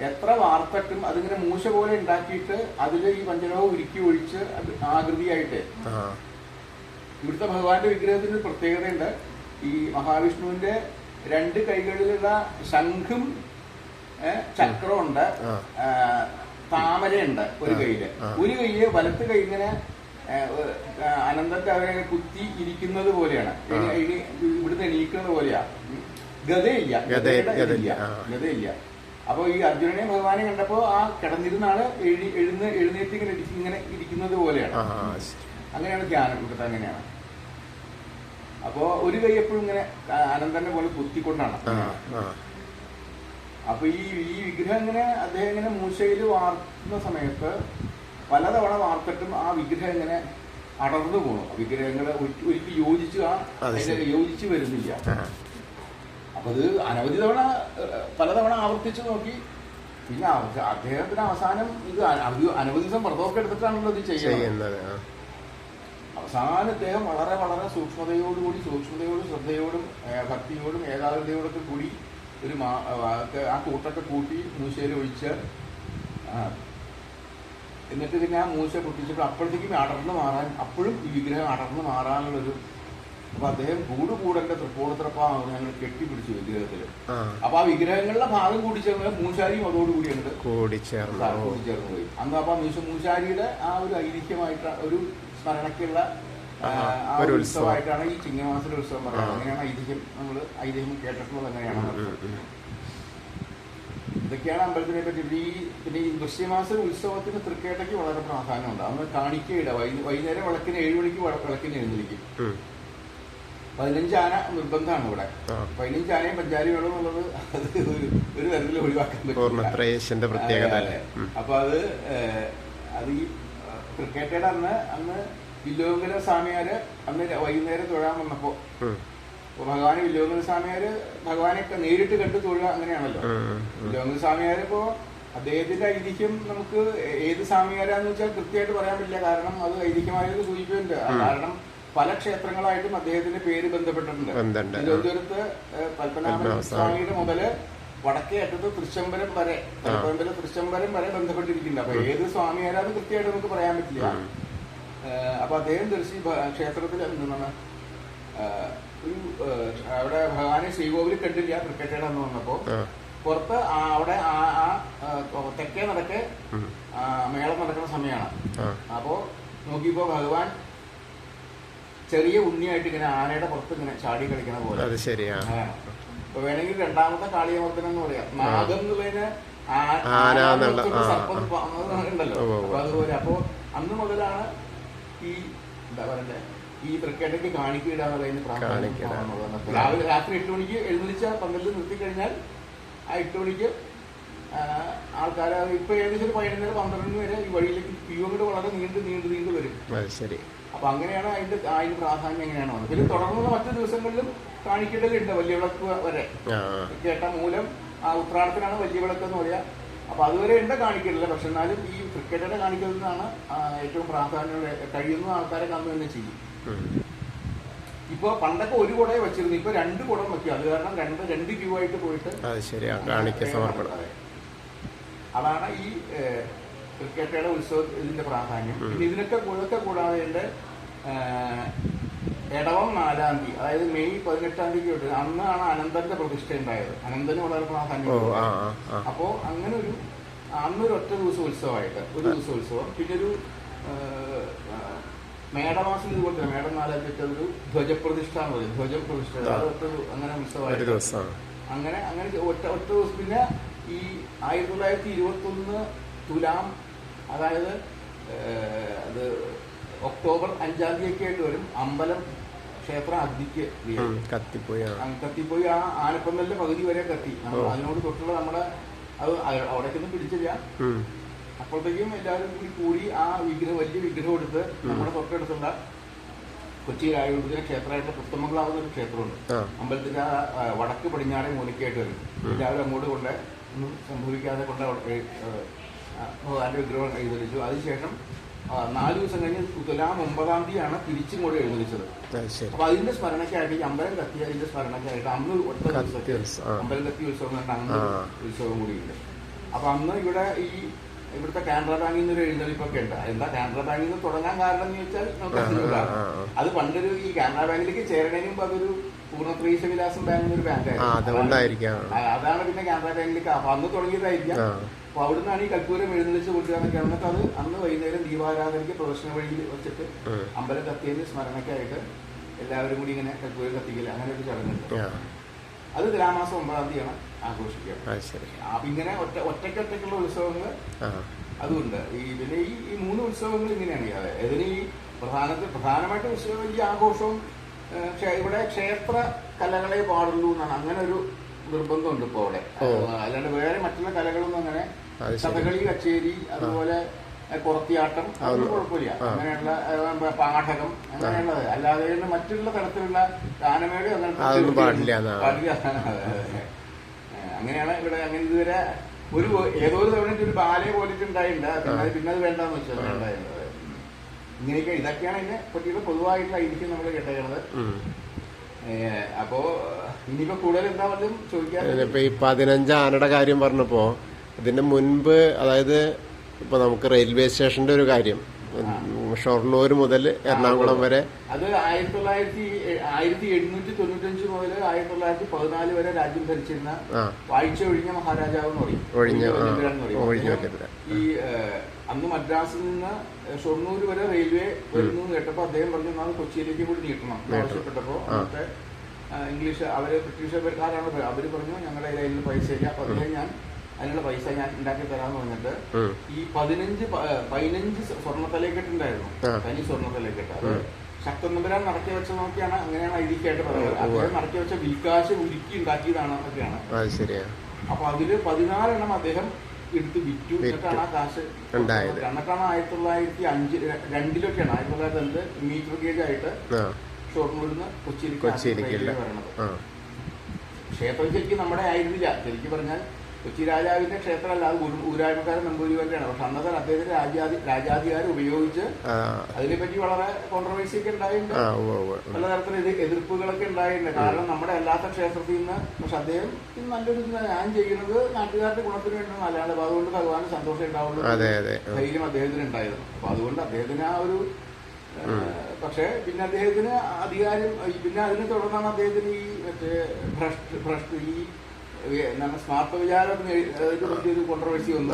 എത്ര വാർത്തട്ടും അതിങ്ങനെ മൂശ പോലെ ഉണ്ടാക്കിയിട്ട് അതില് ഈ പഞ്ചലോഹം ഉരുക്കി ഒഴിച്ച് ആകൃതിയായിട്ട്. ഇവിടുത്തെ ഭഗവാന്റെ വിഗ്രഹത്തിന് പ്രത്യേകതയുണ്ട്. ഈ മഹാവിഷ്ണുവിന്റെ 2 കൈകളിലുള്ള ശംഖും ചക്രമുണ്ട്, താമരയുണ്ട് ഒരു കൈയില്. ഒരു കൈയ്യ് വലത്ത് കൈ ഇങ്ങനെ അനന്തന്റെ അവരെ കുത്തി ഇരിക്കുന്നത് പോലെയാണ്, ഇവിടുന്ന് എണീക്കുന്നത് പോലെയാ. ഗതയില്ല. അപ്പൊ ഈ അർജുനനെ ഭഗവാനെ കണ്ടപ്പോ ആ കിടന്നിരുന്ന ആള് എഴുന്നേറ്റ് ഇങ്ങനെ ഇരിക്കുന്നത് പോലെയാണ്. അങ്ങനെയാണ് ധ്യാനം ഇവിടുത്തെ, അങ്ങനെയാണ്. അപ്പോ ഒരു കൈ എപ്പോഴും ഇങ്ങനെ അനന്തന്റെ പോലെ കുത്തിക്കൊണ്ടാണ്. അപ്പൊ ഈ വിഗ്രഹം ഇങ്ങനെ അദ്ദേഹം ഇങ്ങനെ മൂശയിൽ വാർത്തുന്ന സമയത്ത് പലതവണ വാർത്തിട്ടും ആ വിഗ്രഹം ഇങ്ങനെ അടർന്നു പോകണം. വിഗ്രഹങ്ങള് ഒരിക്കലും യോജിച്ചു വരുന്നില്ല. അപ്പൊ അത് അനവധി തവണ പലതവണ ആവർത്തിച്ചു നോക്കി. പിന്നെ അദ്ദേഹത്തിന് അവസാനം ഇത് അനവധി ദിവസം വ്രതമൊക്കെ എടുത്തിട്ടാണല്ലോ ഇത് ചെയ്യുന്നത്. അവസാനം അദ്ദേഹം വളരെ വളരെ സൂക്ഷ്മതയോടും ശ്രദ്ധയോടും ഭക്തിയോടും ഏകാഗ്രതയോടൊക്കെ കൂടി ഒരു ആ കൂട്ടൊക്കെ കൂട്ടി മൂശയിൽ ഒഴിച്ച്, എന്നിട്ട് പിന്നെ ആ മൂശ പൊട്ടിച്ചപ്പോൾ അപ്പോഴത്തേക്കും അടർന്നു മാറാൻ, അപ്പോഴും ഈ വിഗ്രഹം അടർന്നു മാറാനുള്ളൊരു. അപ്പൊ അദ്ദേഹം കൂടന്റെ തൃപ്പൂണിത്തറപ്പാണ് ഞങ്ങൾ കെട്ടിപ്പിടിച്ചു വിഗ്രഹത്തില്. അപ്പൊ ആ വിഗ്രഹങ്ങളുടെ ഭാഗം കൂടിച്ചേർന്ന് മൂശാരിയും അതോടുകൂടി ഉണ്ട് കൂടിച്ചേർന്ന് പോയി. അന്ന് അപ്പൊ മൂശാരിയുടെ ആ ഒരു ഐതിഹ്യമായിട്ട് ഒരു സ്മരണയ്ക്കുള്ള ആ ഒരു ഉത്സവമായിട്ടാണ് ഈ ചിങ്ങമാസത്തിലെ ഉത്സവം പറയുന്നത്. അങ്ങനെയാണ് ഐതിഹ്യം കേട്ടിട്ടുള്ളത്. അങ്ങനെയാണ്. ഇതൊക്കെയാണ് അമ്പലത്തിനെ പറ്റി. പിന്നെ ഈ വൃശ്യമാസ ഉത്സവത്തിന് തൃക്കേട്ടയ്ക്ക് വളരെ പ്രാധാന്യമുണ്ട്. അന്ന് കാണിക്കയിട വൈകുന്നേരം വിളക്കിന് 7 മണിക്ക് വിളക്കിന് എഴുന്നള്ളിക്കും. 15 ആന നിർബന്ധമാണ് ഇവിടെ. 15 ആനയും പഞ്ചാരി വേണം എന്നുള്ളത് അത് ഒരു തരത്തിൽ ഒഴിവാക്കാൻ പറ്റും. അപ്പൊ അത് ഈ തൃക്കേട്ടയുടെ അന്ന് വില്ലോങ്കര സ്വാമിയാര് അന്ന് വൈകുന്നേരം തൊഴാൻ വന്നപ്പോ ഭഗവാന് വില്ലോങ്കര സ്വാമിയാര് ഭഗവാനൊക്കെ നേരിട്ട് കണ്ടു തൊഴുക, അങ്ങനെയാണല്ലോ. വില്ലോങ്കര സ്വാമിയാര് ഇപ്പോ അദ്ദേഹത്തിന്റെ ഐതിഹ്യം നമുക്ക് ഏത് സ്വാമിയാരാന്ന് വെച്ചാൽ കൃത്യമായിട്ട് പറയാൻ പറ്റില്ല. കാരണം അത് ഐതിഹ്യമായത് സൂചിപ്പിക്കുന്നുണ്ട്. കാരണം പല ക്ഷേത്രങ്ങളായിട്ടും അദ്ദേഹത്തിന്റെ പേര് ബന്ധപ്പെട്ടിട്ടുണ്ട്. തിരുവനന്തപുരത്ത് പത്മനാഭ സ്വാമിയുടെ മുതല് വടക്കേ അറ്റത്ത് തൃശ്ശംബരം വരെ ബന്ധപ്പെട്ടിരിക്കുന്നുണ്ട്. അപ്പൊ ഏത് സ്വാമിയാരാന്ന് കൃത്യമായിട്ട് നമുക്ക് പറയാൻ പറ്റില്ല. അപ്പൊ അദ്ദേഹം ക്ഷേത്രത്തിൽ എന്താണ് അവിടെ ഭഗവാനെ ശ്രീകോവിൽ കണ്ടില്ല. ക്രിക്കറ്റേടെ അന്ന് വന്നപ്പോ പുറത്ത് അവിടെ തെക്കേ നടക്കെ മേളം നടക്കുന്ന സമയമാണ്. അപ്പോ നോക്കിയപ്പോ ഭഗവാൻ ചെറിയ ഉണ്ണിയായിട്ട് ഇങ്ങനെ ആനയുടെ പുറത്ത് ഇങ്ങനെ ചാടി കളിക്കണ പോലെ. അപ്പൊ വേണമെങ്കിൽ രണ്ടാമത്തെ കാളിയമർദ്ദനം എന്ന് പറയാം. നാഗം എന്നുള്ളതിന് സർപ്പം ഉണ്ടല്ലോ. അപ്പൊ അതുപോലെ അപ്പൊ അന്ന് മുതലാണ് ഈ എന്താ പറയണ്ടേ ഈ തൃക്കേട്ടയ്ക്ക് കാണിക്കയിടാന്നുള്ളതിന് പ്രാധാന്യം. രാത്രി 8 മണിക്ക് എഴുന്നള്ളിച്ച പന്തലിൽ നിർത്തിക്കഴിഞ്ഞാൽ ആ 8 മണിക്ക് ആൾക്കാർ ഇപ്പൊ ഏകദേശം 11-12 വരെ ഈ വഴിയിലേക്ക് ക്യൂങ്ങോട് വളരെ നീണ്ടു വരും. അപ്പൊ അങ്ങനെയാണ് അതിന്റെ പ്രാധാന്യം എങ്ങനെയാണ് വന്നത്. പിന്നെ തുടർന്നുള്ള മറ്റു ദിവസങ്ങളിലും കാണിക്കേണ്ടതുണ്ട്. വലിയ വിളക്ക് വരെ കേട്ട മൂലം ആ ഉത്രാടത്തിനാണ് വലിയ വിളക്ക് എന്ന് പറയാ. അപ്പൊ അതുവരെ ഉണ്ട് കാണിക്കലില്ല. പക്ഷെ എന്നാലും ഈ ക്രിക്കറ്റിനെ കാണിക്കുന്നതാണ് ഏറ്റവും പ്രാധാന്യം. കഴിയുന്ന ആൾക്കാരെ അന്ന് തന്നെ ചെയ്യും. ഇപ്പൊ പണ്ടൊക്കെ ഒരു കുടയെ വെച്ചിരുന്നു, ഇപ്പൊ 2 കുടം വെക്കും. അത് കാരണം രണ്ട് ക്യൂ ആയിട്ട് പോയിട്ട് അതാണ് ഈ ക്രിക്കറ്റയുടെ ഉത്സവത്തിന്റെ പ്രാധാന്യം. പിന്നെ ഇതിനൊക്കെ കൂടാതെ എന്റെ ഇടവം 4-ാം തീയതി, അതായത് മെയ് 18-ാം തീയതി തൊട്ട് അന്നാണ് അനന്തന്റെ പ്രതിഷ്ഠ ഉണ്ടായത്. അനന്തന് വളരെ പ്രാധാന്യം. അപ്പോ അങ്ങനെ അന്നൊരു ഒറ്റ ദിവസം ഉത്സവമായിട്ട് ഒരു ദിവസം ഉത്സവം. പിന്നെ ഒരു മേടമാസം ഇതുപോലെ തന്നെ മേടം 4-ാം തീയതി ഒരു ധ്വജപ്രതിഷ്ഠ എന്ന് പറയും. ധ്വജം പ്രതിഷ്ഠ അങ്ങനെ ഉത്സവമായിട്ട് അങ്ങനെ ഒറ്റ ദിവസം. പിന്നെ ഈ 1921 തുലാം, അതായത് അത് ഒക്ടോബർ 5-ാം തീയതിയൊക്കെ ആയിട്ട് വരും. അമ്പലം ക്ഷേത്രം അഗ്നിക്ക് കത്തിപ്പോയി. ആ ആനപ്പന്തലിന്റെ പകുതി വരെ കത്തി. അതിനോട് തൊട്ടുള്ള നമ്മുടെ അത് അവിടേക്കൊന്നും പിടിച്ചില്ല. അപ്പോഴത്തേക്കും എല്ലാവരും കൂടി ആ വലിയ വിഗ്രഹം എടുത്ത് നമ്മുടെ തൊട്ടടുത്തുള്ള കൊച്ചി രാജകുടുംബത്തിലെ ക്ഷേത്രമായിട്ട് പുത്തമംഗളാവുന്ന ഒരു ക്ഷേത്രമുണ്ട്. അമ്പലത്തിന്റെ ആ വടക്ക് പടിഞ്ഞാറേ മൂലയ്ക്കായിട്ട് വരും. എല്ലാവരും അങ്ങോട്ട് കൊണ്ട് ഒന്നും സംഭവിക്കാതെ കൊണ്ട് ഭഗവാന്റെ വിഗ്രഹം എഴുന്നള്ളിച്ചു. അതിനുശേഷം 4 ദിവസം കഴിഞ്ഞ് തുലാം 9-ാം തീയതിയാണ് തിരിച്ചും കൂടെ എഴുന്നള്ളിച്ചത്. അപ്പൊ അതിന്റെ സ്മരണയ്ക്കായിട്ട് ഈ അമ്പലം കത്തി അതിന്റെ സ്മരണയ്ക്കായിട്ട് അന്ന് ഒറ്റ ദിവസത്തെ അമ്പലം കത്തി ഉത്സവം എന്ന് പറഞ്ഞാൽ അന്ന് ഉത്സവം കൂടിയുണ്ട്. അപ്പൊ അന്ന് ഇവിടെ ഈ ഇവിടുത്തെ കാനറ ബാങ്കിൽ നിന്ന് ഒരു എഴുന്നള്ളിപ്പൊക്കെ ഉണ്ട്. എന്താ കാനറ ബാങ്കിൽ നിന്ന് തുടങ്ങാൻ കാരണം എന്ന് ചോദിച്ചാൽ നമുക്ക് അത് പണ്ടൊരു ഈ കാനറ ബാങ്കിലേക്ക് ചേരണേന് മുമ്പ് അതൊരു പൂർണ്ണ ശ്രീശവിലാസം ബാങ്ക് എന്നൊരു ബാങ്കായിരുന്നു. അതാണ് പിന്നെ കാനറ ബാങ്കിലേക്ക് അപ്പൊ അന്ന് തുടങ്ങിയതായിരിക്കാം. അപ്പൊ അവിടുന്നാണ് ഈ കൽപ്പൂരം എഴുന്നള്ളിച്ച് കൊണ്ടുവരാന്നൊക്കെ. എന്നിട്ട് അത് അന്ന് വൈകുന്നേരം ദീപാരാധനയ്ക്ക് പ്രദർശന വഴിയിൽ വെച്ചിട്ട് അമ്പലം കത്തിയതിന് സ്മരണയ്ക്കായിട്ട് എല്ലാവരും കൂടി ഇങ്ങനെ കൽപ്പൂരം കത്തിക്കില്ല, അങ്ങനെ ഒരു ചടങ്ങുണ്ട്. അത് തുലാമാസം 9-ാം തീയതിയാണ് ആഘോഷിക്കുക. അപ്പൊ ഇങ്ങനെ ഒറ്റയ്ക്കുള്ള ഉത്സവങ്ങൾ അതുണ്ട്. പിന്നെ ഈ 3 ഉത്സവങ്ങൾ ഇങ്ങനെയാണ്. ഇതിന് ഈ പ്രധാനമായിട്ട് ഉത്സവം ഈ ആഘോഷവും ഇവിടെ ക്ഷേത്ര കലകളെ പാടുള്ളൂ എന്നാണ്, അങ്ങനെ ഒരു നിർബന്ധമുണ്ട് ഇപ്പൊ അവിടെ. അല്ലാണ്ട് വേറെ മറ്റുള്ള കലകളൊന്നും അങ്ങനെ കഥകളി, കച്ചേരി, അതുപോലെ കുറത്തിയാട്ടം അതൊന്നും കുഴപ്പമില്ല. അങ്ങനെയുള്ള പാഠകം അങ്ങനെയുള്ളത് അല്ലാതെ മറ്റുള്ള തരത്തിലുള്ള ഗാനമേള അങ്ങനെ പാടില്ല. അങ്ങനെയാണ് ഇവിടെ. അങ്ങനെ ഇതുവരെ ഏതോ ഒരു തവണ ഒരു ബാലയെ പോലിട്ട് ഉണ്ടായിട്ടുണ്ട്. പിന്നെ അത് വേണ്ടെന്ന് വെച്ചാൽ ഉണ്ടായിരുന്നത്. ഇങ്ങനെയൊക്കെ ഇതൊക്കെയാണ് ഇതിനെ പറ്റിയുള്ള പൊതുവായിട്ടുള്ള ഐതിഹ്യം നമ്മൾ കേട്ടേക്കുന്നത്. അപ്പോ ഇനിയിപ്പോ കൂടുതൽ എന്താ വല്ലതും ചോദിക്കാൻ? ഇപ്പൊ ഈ 15 ആനയുടെ കാര്യം പറഞ്ഞപ്പോ ഇതിന്റെ മുൻപ്, അതായത് ഇപ്പൊ നമുക്ക് റെയിൽവേ സ്റ്റേഷന്റെ ഒരു കാര്യം, ഷൊർണൂർ മുതൽ എറണാകുളം വരെ അത് 1895 മുതൽ 1914 വരെ രാജ്യം ഭരിച്ചിരുന്ന വാഴ്ച ഒഴിഞ്ഞ മഹാരാജാവ് എന്ന് പറയും. ഈ അന്ന് മദ്രാസിൽ നിന്ന് ഷൊർണൂർ വരെ റെയിൽവേ വരുന്നു കേട്ടപ്പോ അദ്ദേഹം പറഞ്ഞു അത് കൊച്ചിയിലേക്ക് കൂടി നീട്ടണം ആവശ്യപ്പെട്ടപ്പോ അന്നത്തെ ഇംഗ്ലീഷ് ബ്രിട്ടീഷുകാരാണ് അവര് പറഞ്ഞു ഞങ്ങളുടെ കയ്യിൽ പൈസ ഇല്ല. അപ്പൊ അദ്ദേഹം അതിനുള്ള പൈസ ഞാൻ ഉണ്ടാക്കി തരാന്ന് പറഞ്ഞിട്ട് ഈ 15 സ്വർണ്ണത്തലേക്കെട്ടുണ്ടായിരുന്നു, തനി സ്വർണ്ണത്തലേക്കെട്ട്. അത് ശക്തൻ നമ്പരാൻ നടക്കി വെച്ച നോക്കിയാണ്, അങ്ങനെയാണ് ഐതിഹ്യമായിട്ട് പറയുന്നത്. അദ്ദേഹം നടക്കി വെച്ച വിൽക്കാശ് ഉരുക്കി ഉണ്ടാക്കിയതാണ് എന്നൊക്കെയാണ്. അപ്പൊ അതില് 14 എണ്ണം അദ്ദേഹം എടുത്ത് വിറ്റു. എന്നിട്ടാണ് ആ കാശ് എന്നിട്ടാണ് 1902-ലൊക്കെയാണ് 1902 മീറ്റർ ഗേജ് ആയിട്ട് ഷൊർണൂരിൽ നിന്ന് കൊച്ചിയിലേക്ക് വരണത്. ക്ഷേത്രം ശരിക്കും നമ്മുടെ ആയിരുന്നില്ല. ശരിക്കും പറഞ്ഞാൽ കൊച്ചി രാജാവിന്റെ ക്ഷേത്രമല്ല, അത് ഊരായ്മക്കാരൻ നമ്പൂതിരിമാരുടെയാണ്. പക്ഷെ അന്നത്തെ അദ്ദേഹത്തിന് രാജാധികാരം ഉപയോഗിച്ച് അതിനെപ്പറ്റി വളരെ കോൺട്രവേഴ്സി ഒക്കെ ഉണ്ടായിട്ടുണ്ട്. പലതരത്തിലുള്ള എതിർപ്പുകളൊക്കെ ഉണ്ടായിട്ടുണ്ട്. കാരണം നമ്മുടെ അല്ലാത്ത ക്ഷേത്രത്തിൽ നിന്ന്. പക്ഷെ അദ്ദേഹം നല്ലൊരു ഞാൻ ചെയ്യുന്നത് നാട്ടുകാരുടെ ഗുണത്തിന് വേണ്ടി നല്ലതാണ്. അപ്പൊ അതുകൊണ്ട് ഭഗവാന് സന്തോഷം ഉണ്ടാവുള്ളൂ ധൈര്യം അദ്ദേഹത്തിന് ഉണ്ടായിരുന്നു. അപ്പൊ അതുകൊണ്ട് അദ്ദേഹത്തിന് ആ ഒരു പക്ഷെ പിന്നെ അദ്ദേഹത്തിന് അധികാരം പിന്നെ അതിനെ തുടർന്നാണ് അദ്ദേഹത്തിന് ഈ ഭ്രഷ്ട് ഈ സ്മാർട്ട് വിചാരം പറ്റിയൊരു കോൺട്രവേഴ്സി വന്നു.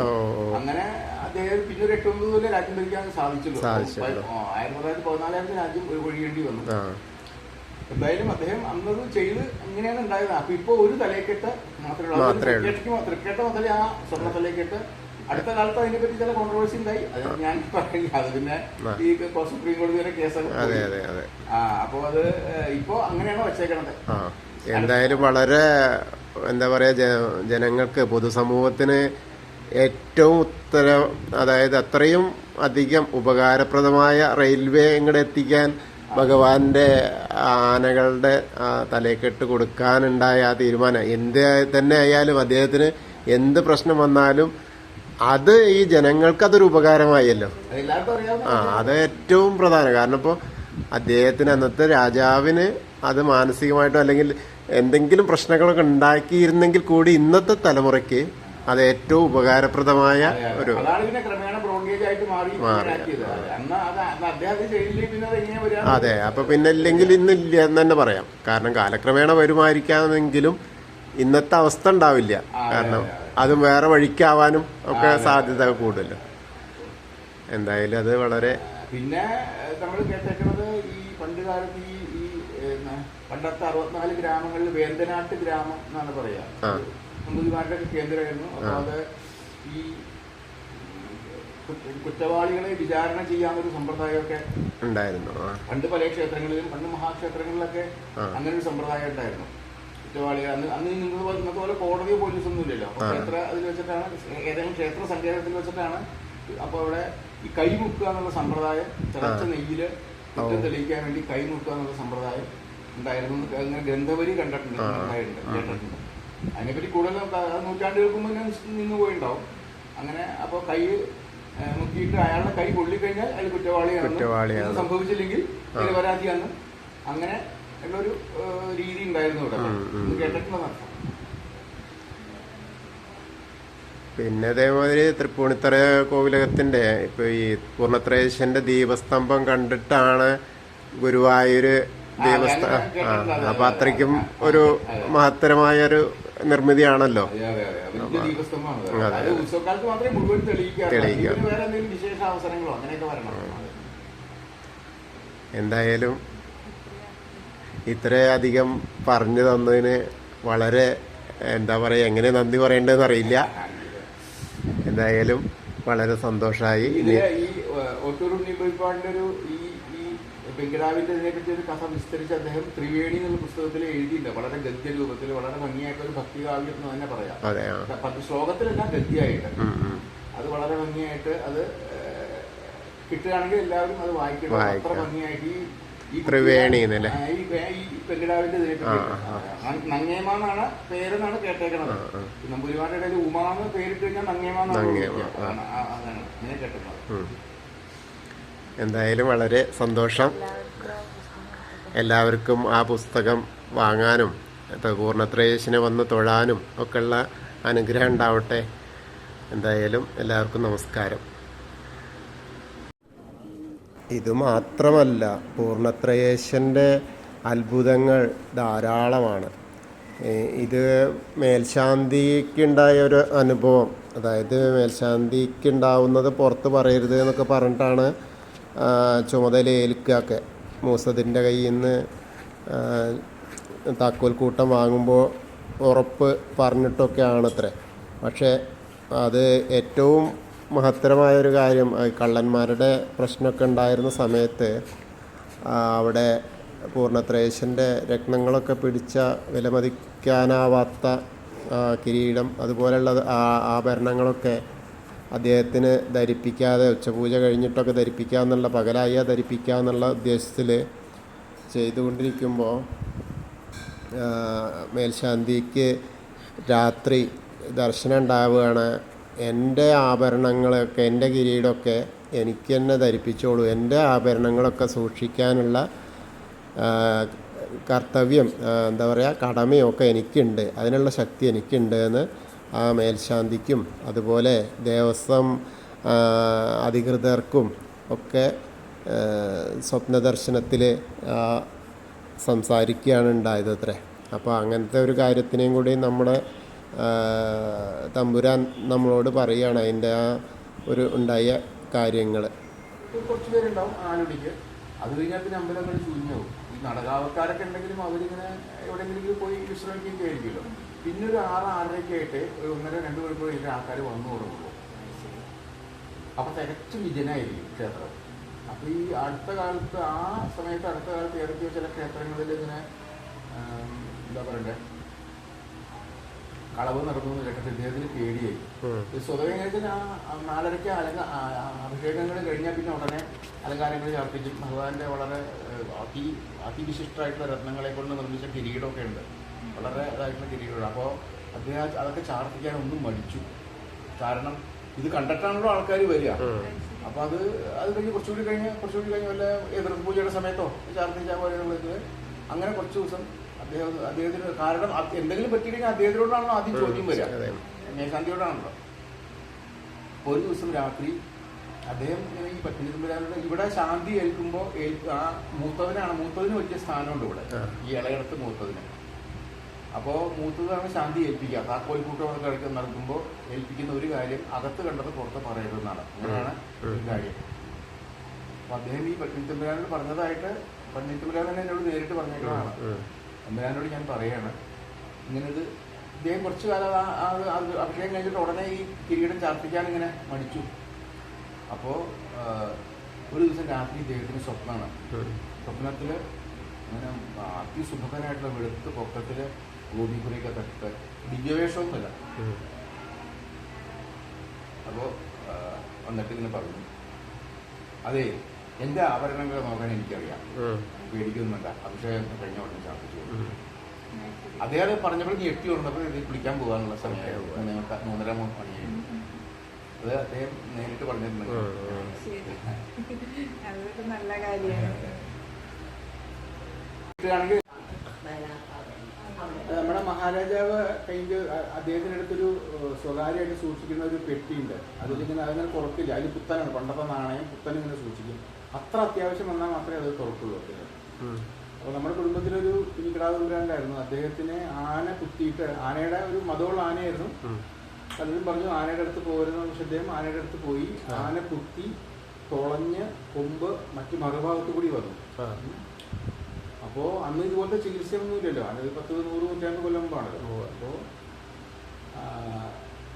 അങ്ങനെ അദ്ദേഹം പിന്നെ ഒരു 8-9 കൊല്ലം രാജ്യം ഭരിക്കാൻ സാധിച്ചുള്ളൂ. 1914 രാജ്യം ഒഴിയേണ്ടി വന്നു. എന്തായാലും അദ്ദേഹം അന്നത് ചെയ്ത് ഇങ്ങനെയാണ് ഉണ്ടായത്. അപ്പൊ ഇപ്പൊ ഒരു തലയെക്കെട്ട് മാത്രമേ തൃക്കേട്ട മുതലേ ആ സ്വർണ്ണ തലയെക്കെട്ട്. അടുത്ത കാലത്ത് അതിനെപ്പറ്റി ചില കോൺട്രവേഴ്സി ഉണ്ടായി. അത് ഞാൻ പറയില്ല. അത് പിന്നെ ഈ സുപ്രീം കോടതി വരെ കേസൊക്കെ. അപ്പൊ അത് ഇപ്പൊ അങ്ങനെയാണ് വച്ചേക്കണത്. എന്തായാലും വളരെ എന്താ പറയുക, ജനങ്ങൾക്ക് പൊതുസമൂഹത്തിന് ഏറ്റവും അതായത് അത്രയും അധികം ഉപകാരപ്രദമായ റെയിൽവേ ഇങ്ങോട്ട് എത്തിക്കാൻ ഭഗവാന്റെ ആനകളുടെ തലക്കെട്ട് കൊടുക്കാനുണ്ടായ ആ തീരുമാനം എന്ത് തന്നെ ആയാലും അദ്ദേഹത്തിന് എന്ത് പ്രശ്നം വന്നാലും അത് ഈ ജനങ്ങൾക്ക് അതൊരു ഉപകാരമായല്ലോ. അത് ഏറ്റവും പ്രധാനം. കാരണം ഇപ്പോൾ അദ്ദേഹത്തിന് അന്നത്തെ രാജാവിന് അത് മാനസികമായിട്ടോ അല്ലെങ്കിൽ എന്തെങ്കിലും പ്രശ്നങ്ങളൊക്കെ ഉണ്ടാക്കിയിരുന്നെങ്കിൽ കൂടി ഇന്നത്തെ തലമുറയ്ക്ക് അത് ഏറ്റവും ഉപകാരപ്രദമായ ഒരു അതെ. അപ്പൊ പിന്നെ ഇല്ലെങ്കിൽ ഇന്നില്ല എന്ന് തന്നെ പറയാം. കാരണം കാലക്രമേണ വരുമായിരിക്കാമെങ്കിലും ഇന്നത്തെ അവസ്ഥ ഉണ്ടാവില്ല. കാരണം അതും വേറെ വഴിക്കാവാനും ഒക്കെ സാധ്യത കൂടുതലും. എന്തായാലും അത് വളരെ പിന്നെ നമ്മൾ കേട്ടേക്കുന്നത് ഈ പണ്ട് കാലത്ത് ഈ പണ്ടത്തെ 64 ഗ്രാമങ്ങളിൽ വേന്തനാട്ട് ഗ്രാമം എന്നാണ് പറയാ. നമ്പൂതിരിമാരുടെ കേന്ദ്രമായിരുന്നു. അപ്പൊ അത് ഈ കുറ്റവാളികളെ വിചാരണ ചെയ്യാനൊരു സമ്പ്രദായമൊക്കെ ഉണ്ടായിരുന്നു പണ്ട്. പല ക്ഷേത്രങ്ങളിലും പണ്ട് മഹാക്ഷേത്രങ്ങളിലൊക്കെ അങ്ങനെ ഒരു സമ്പ്രദായം ഉണ്ടായിരുന്നു. കുറ്റവാളികൾ അന്ന് ഇന്നത്തെ പോലെ കോടതിയോ പോലീസൊന്നും ഇല്ലല്ലോ. ക്ഷേത്ര അതിൽ വെച്ചിട്ടാണ്, ഏതെങ്കിലും ക്ഷേത്ര സങ്കേതത്തിൽ വെച്ചിട്ടാണ്. അപ്പൊ അവിടെ ഈ കൈമുക്കുക എന്നുള്ള സമ്പ്രദായം, തിളച്ച നെയ്യില് കുറ്റം തെളിയിക്കാൻ വേണ്ടി കൈമുക്കുക എന്നുള്ള സമ്പ്രദായം ഉണ്ടായിരുന്നു. അങ്ങനെ ഗ്രന്ഥവരി കേട്ടിട്ടുണ്ട്. അതിനെപ്പറ്റി കൂടുതൽ നൂറ്റാണ്ടുകൾക്ക് മുന്നേ നിന്ന് പോയിണ്ടാവും. അങ്ങനെ അപ്പൊ കൈ മുക്കിയിട്ട് അയാളുടെ കൈ പൊള്ളിക്കഴിഞ്ഞാൽ അയാൾ കുറ്റവാളിയാണ്, സംഭവിച്ചില്ലെങ്കിൽ നിരപരാധിയാണ്. അങ്ങനെ ഉള്ളൊരു രീതി ഉണ്ടായിരുന്നു ഇവിടെ. കേട്ടിട്ടുണ്ടെന്നർത്ഥം. പിന്നെ അതേമാതിരി തൃപ്പൂണിത്തറ കോവിലകത്തിൻ്റെ ഇപ്പോൾ ഈ പൂർണ്ണത്രേശൻ്റെ ദീപസ്തംഭം കണ്ടിട്ടാണ് ഗുരുവായൂർ അപ്പം അത്രയ്ക്കും ഒരു മഹത്തരമായൊരു നിർമ്മിതിയാണല്ലോ. എന്തായാലും ഇത്രയധികം പറഞ്ഞു തന്നതിന് വളരെ എന്താ പറയുക, എങ്ങനെ നന്ദി പറയേണ്ടതെന്ന് അറിയില്ല. എന്തായാലും വളരെ സന്തോഷമായി. വെങ്കിടാവിന്റെ ഇതിനെപ്പറ്റി ഒരു കഥ വിസ്തരിച്ച് അദ്ദേഹം ത്രിവേണി എന്നുള്ള പുസ്തകത്തിൽ എഴുതിയില്ല. വളരെ ഗദ്യ രൂപത്തിൽ വളരെ ഭംഗിയായിട്ട് ഒരു ഭക്തികാവ്യം എന്ന് തന്നെ പറയാം. 10 ശ്ലോകത്തിലെല്ലാം ഗദ്യമായിട്ട് അത് വളരെ ഭംഗിയായിട്ട് അത് കിട്ടുകയാണെങ്കിൽ എല്ലാവരും അത് വായിക്കണം. അത്ര ഭംഗിയായിട്ട് ഈ ത്രിവേണി ഈ വെങ്കിടാവിന്റെ ഇതിനെപ്പറ്റി നങ്ങേമാന്നാണ് പേരെന്നാണ് കേട്ടേക്കണത്. നമ്പൂരിമാരുടെ ഇടയിൽ ഉമാന്ന് പേരിട്ട് കഴിഞ്ഞാൽ നങ്ങേമാന്നാണ് അങ്ങനെ കേട്ടുന്നത്. എന്തായാലും വളരെ സന്തോഷം. എല്ലാവർക്കും ആ പുസ്തകം വാങ്ങാനും പൂർണ്ണത്രേശനെ വന്ന് തൊഴാനും ഒക്കെയുള്ള അനുഗ്രഹം ഉണ്ടാവട്ടെ. എന്തായാലും എല്ലാവർക്കും നമസ്കാരം. ഇതുമാത്രമല്ല, പൂർണ്ണത്രയേശൻ്റെ അത്ഭുതങ്ങൾ ധാരാളമാണ്. ഇത് മേൽശാന്തിക്കുണ്ടായ ഒരു അനുഭവം, അതായത് മേൽശാന്തിക്കുണ്ടാവുന്നത് പുറത്ത് പറയരുത് എന്നൊക്കെ പറഞ്ഞിട്ടാണ് ചുമതല ഏൽക്കുകയൊക്കെ. മൂസദിൻ്റെ കയ്യിൽ നിന്ന് താക്കോൽ കൂട്ടം വാങ്ങുമ്പോൾ ഉറപ്പ് പറഞ്ഞിട്ടൊക്കെയാണ് അത്രേ. പക്ഷേ അത് ഏറ്റവും മഹത്തരമായൊരു കാര്യം, കള്ളന്മാരുടെ പ്രശ്നമൊക്കെ ഉണ്ടായിരുന്ന സമയത്ത് അവിടെ പൂർണ്ണത്രേശൻ്റെ രത്നങ്ങളൊക്കെ പിടിച്ച വിലമതിക്കാനാവാത്ത കിരീടം അതുപോലെയുള്ള ആഭരണങ്ങളൊക്കെ അദ്ദേഹത്തിന് ധരിപ്പിക്കാതെ ഉച്ചപൂജ കഴിഞ്ഞിട്ടൊക്കെ ധരിപ്പിക്കാമെന്നുള്ള, പകലായ ധരിപ്പിക്കാമെന്നുള്ള ഉദ്ദേശത്തിൽ ചെയ്തുകൊണ്ടിരിക്കുമ്പോൾ മേൽശാന്തിക്ക് രാത്രി ദർശനം ഉണ്ടാവുകയാണ്. എൻ്റെ ആഭരണങ്ങളൊക്കെ, എൻ്റെ കിരീടമൊക്കെ എനിക്ക് തന്നെ ധരിപ്പിച്ചോളൂ, എൻ്റെ ആഭരണങ്ങളൊക്കെ സൂക്ഷിക്കാനുള്ള കർത്തവ്യം, എന്താ പറയുക, കടമയൊക്കെ എനിക്കുണ്ട്, അതിനുള്ള ശക്തി എനിക്കുണ്ട് എന്ന് ആ മേൽശാന്തിക്കും അതുപോലെ ദേവസ്വം അധികൃതർക്കും ഒക്കെ സ്വപ്നദർശനത്തിൽ സംസാരിക്കുകയാണ് ഉണ്ടായത് അത്രേ. അപ്പോൾ അങ്ങനത്തെ ഒരു കാര്യത്തിനെയും കൂടി നമ്മുടെ തമ്പുരാൻ നമ്മളോട് പറയുകയാണ്, അതിൻ്റെ ആ ഒരു ഉണ്ടായ കാര്യങ്ങൾ. കുറച്ച് പേരുണ്ടാവും ആലുടിക്ക്, അത് കഴിഞ്ഞാൽ പിന്നെ അമ്പലങ്ങൾ ശൂന്യവും. ഈ നടകാവക്കാരൊക്കെ ഉണ്ടെങ്കിലും അവരിങ്ങനെ എവിടെയെങ്കിലും പോയി വിശ്രമിക്കുകയൊക്കെ ആയിരിക്കുമല്ലോ. പിന്നെ ഒരു 6-6:30 ആയിട്ട് ഒരു 1.5-2 മണിക്കൂർ കഴിഞ്ഞ ആൾക്കാർ വന്നു തുടങ്ങുള്ളൂ. അപ്പം തികച്ചും വിജനായിരിക്കും ക്ഷേത്രം. അപ്പോൾ ഈ അടുത്ത കാലത്ത്, ആ സമയത്ത് അടുത്ത കാലത്ത് ഏതൊക്കെയോ ചില ക്ഷേത്രങ്ങളിൽ ഇങ്ങനെ എന്താ പറയണ്ടേ, കളവ് നടന്നു കേട്ടിട്ട് ഇദ്ദേഹത്തിന് പേടിയായി. സ്വതവേ കഴിഞ്ഞാൽ ആ 4:30 അഭിഷേകങ്ങൾ കഴിഞ്ഞാൽ പിന്നെ ഉടനെ അലങ്കാരങ്ങൾ ചാർത്തിക്കും. ഭഗവാന്റെ വളരെ അതിവിശിഷ്ടമായിട്ടുള്ള രത്നങ്ങളെ കൊണ്ട് നിർമ്മിച്ച കിരീടമൊക്കെ ഉണ്ട്, വളരെ ഇതായിട്ടുള്ള കിരീടമാണ്. അപ്പോൾ അദ്ദേഹം അതൊക്കെ ചാർത്തിക്കാനൊന്നും മടിച്ചു. കാരണം ഇത് കണ്ടിട്ടാണല്ലോ ആൾക്കാർ വരിക. അപ്പോൾ അത് കഴിഞ്ഞ് കുറച്ചുകൂടി കഴിഞ്ഞ് വല്ല എതിർപ്പ് പൂജയുടെ സമയത്തോ ചാർത്തിച്ചാൽ പോലെ എന്നുള്ളത്. അങ്ങനെ കുറച്ച് ദിവസം അദ്ദേഹത്തിന്, കാരണം എന്തെങ്കിലും പറ്റിക്കഴിഞ്ഞാൽ അദ്ദേഹത്തിനോടാണല്ലോ ആദ്യം ചോദ്യം വരിക, മേൽശാന്തിയോടാണല്ലോ. ഒരു ദിവസം രാത്രി അദ്ദേഹം ഇങ്ങനെ ഈ പത്നിതുമ്പരാനുടെ ഇവിടെ ശാന്തി ഏൽക്കുമ്പോൾ ആ മൂത്തതിന് വലിയ സ്ഥാനമുണ്ട് ഇവിടെ, ഈ ഇളയിടത്ത് മൂത്തതിന്. അപ്പോൾ മൂത്തതാണ് ശാന്തി ഏൽപ്പിക്കുക. താക്കോൽക്കൂട്ടമൊക്കെ നടക്കുമ്പോൾ ഏൽപ്പിക്കുന്ന ഒരു കാര്യം അകത്ത് കണ്ടത് പുറത്ത് പറയരുതെന്നാണ്. അങ്ങനെയാണ് ഒരു കാര്യം. അപ്പോൾ അദ്ദേഹം ഈ പത്നിത്തുമ്പരാനോട് പറഞ്ഞതായിട്ട്, പത്നിത്തുമ്പരാൻ തന്നെ എന്നോട് നേരിട്ട് പറഞ്ഞേക്കുന്നതാണ്. തമ്പുരാനോട് ഞാൻ പറയാണ് ഇങ്ങനത്. ഇദ്ദേഹം കുറച്ചു കാലം അഭിഷേകം കഴിഞ്ഞിട്ട് ഉടനെ ഈ കിരീടം ചാർത്തിക്കാൻ ഇങ്ങനെ മടിച്ചു. അപ്പോൾ ഒരു ദിവസം രാത്രി ഇദ്ദേഹത്തിന് സ്വപ്നമാണ്. സ്വപ്നത്തിൽ അങ്ങനെ അതിസുഭകനായിട്ടുള്ള വെളുത്ത് പൊക്കത്തിൽ ഗോപിക്കുറിയൊക്കെ തട്ട്, ദിവ്യവേഷമൊന്നുമില്ല. അപ്പോൾ വന്നിട്ട് ഇങ്ങനെ പറഞ്ഞു, അതെ എൻ്റെ ആഭരണങ്ങൾ നോക്കാൻ എനിക്കറിയാം, പേടിക്കൊന്നുമില്ല, അഭിഷേകം കഴിഞ്ഞ ഉടനെ ചാർത്തിച്ചു. അദ്ദേഹം പറഞ്ഞപ്പോൾ ഞെട്ടി കൊണ്ടപ്പോൾ ഇത് കുളിക്കാൻ പോകാനുള്ള സമയമായിരുന്നു. ഞങ്ങൾക്ക് 3:30 മണിയായിരുന്നു. അത് അദ്ദേഹം നേരിട്ട് പറഞ്ഞിട്ടുണ്ട്. നമ്മുടെ മഹാരാജാവ് കഴിഞ്ഞ് അദ്ദേഹത്തിൻ്റെ അടുത്തൊരു സ്വകാര്യമായിട്ട് സൂക്ഷിക്കുന്ന ഒരു പെട്ടിയുണ്ട്. അതിലിങ്ങനെ അതങ്ങനെ തുറക്കില്ല, അതിൽ പുത്തനാണ്, പണ്ടത്തെ നാണയം പുത്തൻ ഇങ്ങനെ സൂക്ഷിക്കും. അത്ര അത്യാവശ്യം വന്നാൽ മാത്രമേ അത് തുറക്കുള്ളൂ അദ്ദേഹം. അപ്പോൾ നമ്മുടെ കുടുംബത്തിലൊരു കുഞ്ഞിക്കിടാവുണ്ടായിരുന്നു, അദ്ദേഹത്തിന് ആന കുത്തിയിട്ട്, ആനയുടെ ഒരു മതമുള്ള ആനയായിരുന്നു. പലരും പറഞ്ഞു ആനയുടെ അടുത്ത് പോരുന്ന, പക്ഷെ അദ്ദേഹം ആനയുടെ അടുത്ത് പോയി. ആന കുത്തി തുളഞ്ഞ് കൊമ്പ് മറ്റു മറുഭാഗത്ത് കൂടി വന്നു. അപ്പോൾ അന്ന് ഇതുപോലത്തെ ചികിത്സയൊന്നും ഇല്ലല്ലോ, അത് 10-100-150 കൊല്ലം മുമ്പാണല്ലോ.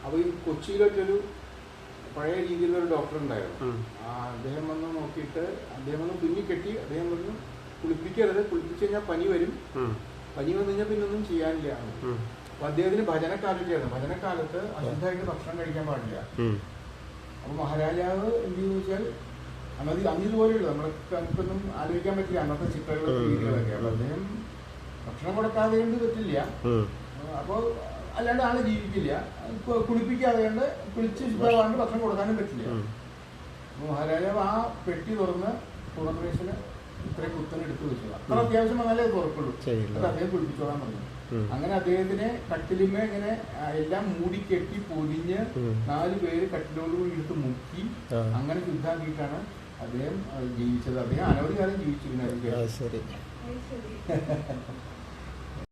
അപ്പോൾ ഈ കൊച്ചിയിലൊരു പഴയ രീതിയിലൊരു ഡോക്ടർ ഉണ്ടായിരുന്നു. അദ്ദേഹം വന്ന് നോക്കിയിട്ട് അദ്ദേഹം വന്ന് തുന്നിക്കെട്ടി, അദ്ദേഹം വന്ന് കുളിപ്പിക്കരുത്, കുളിപ്പിച്ചു കഴിഞ്ഞാൽ പനി വരും, പനി വന്നു കഴിഞ്ഞാൽ പിന്നെ ഒന്നും ചെയ്യാനില്ല. അപ്പൊ അദ്ദേഹത്തിന് ഭജനക്കാലത്തായിരുന്നു, ഭജനക്കാലത്ത് അശുദ്ധമായിട്ട് ഭക്ഷണം കഴിക്കാൻ പാടില്ല. അപ്പൊ മഹാരാജാവ് എന്ത് ചോദിച്ചാൽ അന്ന് ഇതുപോലെയുള്ളൂ, നമുക്കൊന്നും ആലോചിക്കാൻ പറ്റില്ല അന്നത്തെ ചിത്രങ്ങളൊക്കെ രീതികളൊക്കെ. അപ്പൊ അദ്ദേഹം ഭക്ഷണം കൊടുക്കാതെ കൊണ്ട് പറ്റില്ല, അപ്പോൾ അല്ലാണ്ട് ആള് ജീവിക്കില്ല. കുളിപ്പിക്കാതെ കൊണ്ട് കുളിച്ച് ശുദ്ധമാകാണ്ട് ഭക്ഷണം കൊടുക്കാനും പറ്റില്ല. അപ്പൊ മഹാരാജാവ് ആ പെട്ടി തുറന്ന് പൂർണ്ണപ്രവേശന് ഇത്രയും കുത്തനെ എടുത്തു വെച്ചു. അത്ര അത്യാവശ്യം വന്നാലേ അത് തുറക്കുള്ളൂ. അത് അദ്ദേഹം കുളിപ്പിച്ചോളാൻ പറഞ്ഞു. അങ്ങനെ അദ്ദേഹത്തിനെ കട്ടിലിമേ ഇങ്ങനെ എല്ലാം മൂടിക്കെട്ടി പൊതിഞ്ഞ് 4 പേര് കട്ടിലോടുകൂടി എടുത്ത് മുക്കി അങ്ങനെ ശുദ്ധാക്കിയിട്ടാണ് അദ്ദേഹം ജീവിച്ചത്. അദ്ദേഹം അനവധി കാലം ജീവിച്ചിരുന്നു.